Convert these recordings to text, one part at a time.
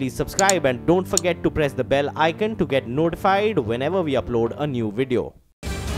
please subscribe and don't forget to press the bell icon to get notified whenever we upload a new video.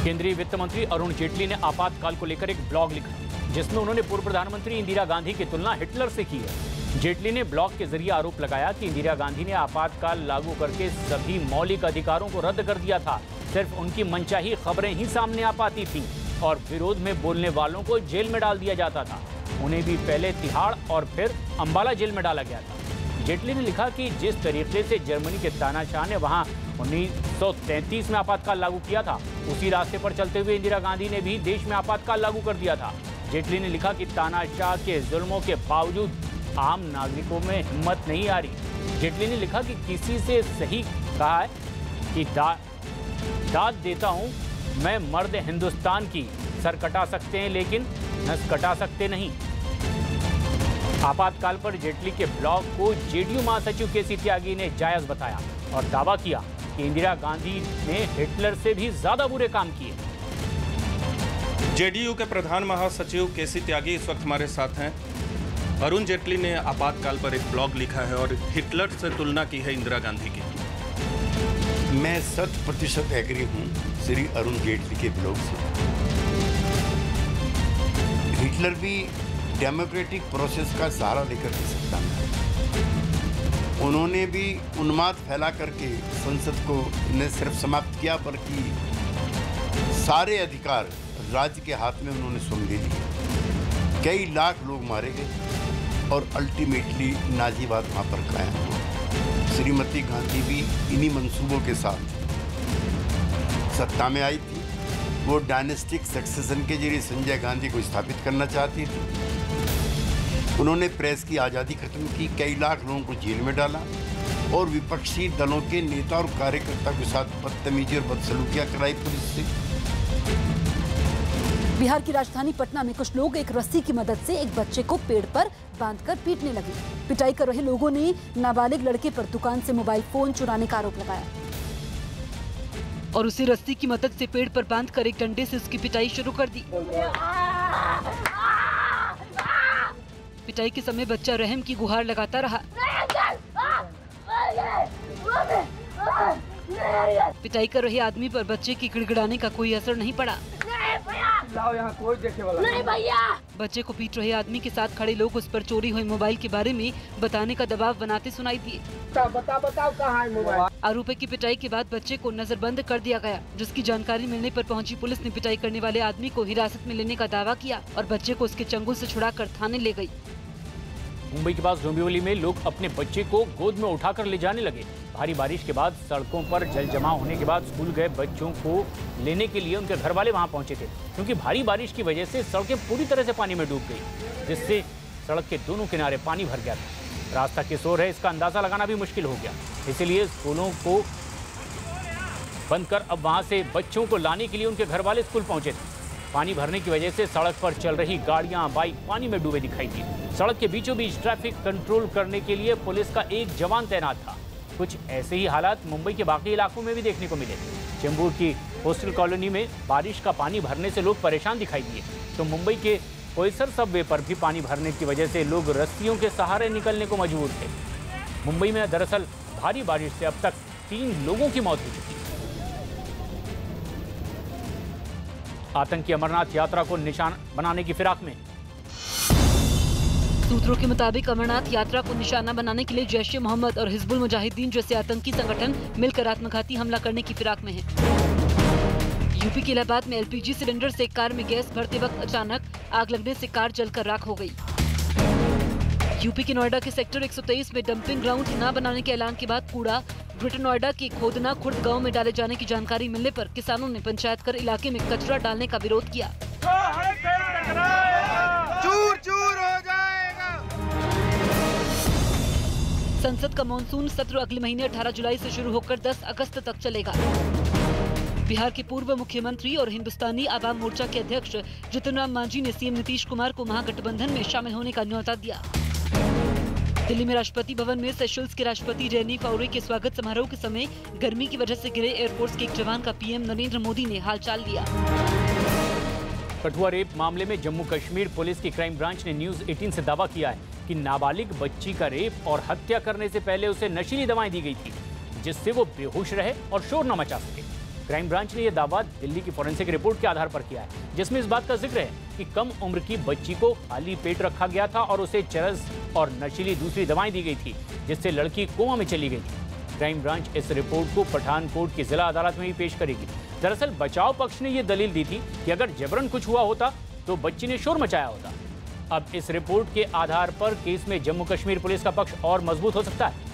केंद्रीय वित्त मंत्री अरुण जेटली ने आपातकाल को लेकर एक ब्लॉग लिखा जिसमें उन्होंने पूर्व प्रधानमंत्री इंदिरा गांधी की तुलना हिटलर से की है। जेटली ने ब्लॉग के जरिए आरोप लगाया कि इंदिरा गांधी ने आपातकाल लागू करके सभी मौलिक अधिकारों को रद्द कर दिया था। सिर्फ उनकी मनचाही खबरें ही सामने आ पाती थी और विरोध में बोलने वालों को जेल में डाल दिया जाता था। उन्हें भी पहले तिहाड़ और फिर अंबाला जेल में डाला गया था। जेटली ने लिखा कि जिस तरीके से जर्मनी के तानाशाह ने वहां 1933 में आपातकाल लागू किया था, उसी रास्ते पर चलते हुए इंदिरा गांधी ने भी देश में आपातकाल लागू कर दिया था। जेटली ने लिखा कि तानाशाह के जुल्मों के बावजूद आम नागरिकों में हिम्मत नहीं आ रही। जेटली ने लिखा कि किसी से सही कहा है कि दाद देता हूं मैं मर्द हिंदुस्तान की, सर कटा सकते हैं लेकिन नस कटा सकते नहीं। आपातकाल पर जेटली के ब्लॉग को जेडीयू महासचिव केसी त्यागी ने जायज बताया और दावा किया कि इंदिरा गांधी ने हिटलर से भी ज्यादा बुरे काम किए। जेडीयू के प्रधान महासचिव केसी त्यागी इस वक्त हमारे साथ हैं। अरुण जेटली ने आपातकाल पर एक ब्लॉग लिखा है और हिटलर से तुलना की है इंदिरा गांधी की। मैं 100% एग्री हूं श्री अरुण जेटली के ब्लॉग से। हिटलर भी डेमोक्रेटिक प्रोसेस का सहारा लेकर के सत्ता में आए। उन्होंने भी उन्माद फैला करके संसद को न सिर्फ समाप्त किया बल्कि सारे अधिकार राज्य के हाथ में उन्होंने सौंप दिए। कई लाख लोग मारे गए और अल्टीमेटली नाजीवाद वहाँ पर कायम हुआ। श्रीमती गांधी भी इन्हीं मंसूबों के साथ सत्ता में आई थी। वो डायनेस्टिक सक्सेशन के जरिए संजय गांधी को स्थापित करना चाहती थी। उन्होंने प्रेस की आज़ादी खत्म की, कई लाख लोगों को जेल में डाला और विपक्षी दलों के नेता और कार्यकर्ता के साथ बदतमीजी और बदसलूकियां कराई पुलिस से। बिहार की राजधानी पटना में कुछ लोग एक रस्सी की मदद से एक बच्चे को पेड़ पर बांधकर पीटने लगे। पिटाई कर रहे लोगों ने नाबालिग लड़के पर दुकान से मोबाइल फोन चुराने का आरोप लगाया और उसी रस्सी की मदद से पेड़ पर बांधकर एक डंडे से उसकी पिटाई शुरू कर दी। पिटाई के समय बच्चा रहम की गुहार लगाता रहा। पिटाई कर रहे आदमी पर बच्चे की गिड़गिड़ाने का कोई असर नहीं पड़ा। यहाँ कोई देखे वाला नहीं भैया। बच्चे को पीट रहे आदमी के साथ खड़े लोग उस पर चोरी हुए मोबाइल के बारे में बताने का दबाव बनाते सुनाई दिए। बताओ कहाँ है मोबाइल। आरोपी की पिटाई के बाद बच्चे को नजरबंद कर दिया गया, जिसकी जानकारी मिलने पर पहुंची पुलिस ने पिटाई करने वाले आदमी को हिरासत में लेने का दावा किया और बच्चे को उसके चंगुल से छुड़ाकर थाने ले गई। मुंबई के पास डोंबिवली में लोग अपने बच्चे को गोद में उठाकर ले जाने लगे। भारी बारिश के बाद सड़कों पर जल जमाव होने के बाद स्कूल गए बच्चों को लेने के लिए उनके घर वाले वहां पहुंचे थे, क्योंकि भारी बारिश की वजह से सड़कें पूरी तरह से पानी में डूब गई, जिससे सड़क के दोनों किनारे पानी भर गया था। रास्ता किस ओर है इसका अंदाजा लगाना भी मुश्किल हो गया, इसलिए स्कूलों को बंद कर अब वहां से बच्चों को लाने के लिए उनके घर वाले स्कूल पहुंचे थे। पानी भरने की वजह से सड़क पर चल रही गाड़ियां, बाइक पानी में डूबे दिखाई दी। सड़क के बीचों बीच ट्रैफिक कंट्रोल करने के लिए पुलिस का एक जवान तैनात था। कुछ ऐसे ही हालात मुंबई के बाकी इलाकों में भी देखने को मिले। चेंबूर की होस्टल कॉलोनी में बारिश का पानी भरने से लोग परेशान दिखाई दिए, तो मुंबई के कोयसर सबवे पर भी पानी भरने की वजह से लोग रस्सियों के सहारे निकलने को मजबूर थे। मुंबई में दरअसल भारी बारिश से अब तक 3 लोगों की मौत हो चुकी है। आतंकी अमरनाथ यात्रा को निशान बनाने की फिराक में। सूत्रों के मुताबिक अमरनाथ यात्रा को निशाना बनाने के लिए जैश ए मोहम्मद और हिजबुल मुजाहिदीन जैसे आतंकी संगठन मिलकर आत्मघाती हमला करने की फिराक में हैं। यूपी के इलाहाबाद में एलपीजी सिलेंडर से एक कार में गैस भरते वक्त अचानक आग लगने से कार जलकर राख हो गई। यूपी के नोएडा के सेक्टर 123 में डंपिंग ग्राउंड न बनाने के ऐलान के बाद कूड़ा ग्रेटर नोएडा के खोदना खुर्द गांव में डाले जाने की जानकारी मिलने पर किसानों ने पंचायत कर इलाके में कचरा डालने का विरोध किया। चूर चूर हो जाएगा। संसद का मॉनसून सत्र अगले महीने 18 जुलाई से शुरू होकर 10 अगस्त तक चलेगा। बिहार के पूर्व मुख्यमंत्री और हिंदुस्तानी आवाम मोर्चा के अध्यक्ष जितन राम मांझी ने सीएम नीतीश कुमार को महागठबंधन में शामिल होने का न्योता दिया। दिल्ली में राष्ट्रपति भवन में सेशल्स के राष्ट्रपति रेनी फाउरे के स्वागत समारोह के समय गर्मी की वजह से गिरे एयरफोर्स के एक जवान का पीएम नरेंद्र मोदी ने हालचाल लिया। कठुआ रेप मामले में जम्मू कश्मीर पुलिस की क्राइम ब्रांच ने न्यूज 18 से दावा किया है कि नाबालिग बच्ची का रेप और हत्या करने से पहले उसे नशीली दवाएं दी गई थी, जिससे वो बेहोश रहे और शोर न मचा सके। क्राइम ब्रांच ने यह दावा दिल्ली की फॉरेंसिक रिपोर्ट के आधार पर किया है, जिसमें इस बात का जिक्र है कि कम उम्र की बच्ची को खाली पेट रखा गया था और उसे चरस और नशीली दूसरी दवाएं दी गई थी, जिससे लड़की कोमा में चली गई थी। क्राइम ब्रांच इस रिपोर्ट को पठानकोट की जिला अदालत में भी पेश करेगी। दरअसल बचाव पक्ष ने यह दलील दी थी कि अगर जबरन कुछ हुआ होता तो बच्ची ने शोर मचाया होता। अब इस रिपोर्ट के आधार पर केस में जम्मू कश्मीर पुलिस का पक्ष और मजबूत हो सकता है।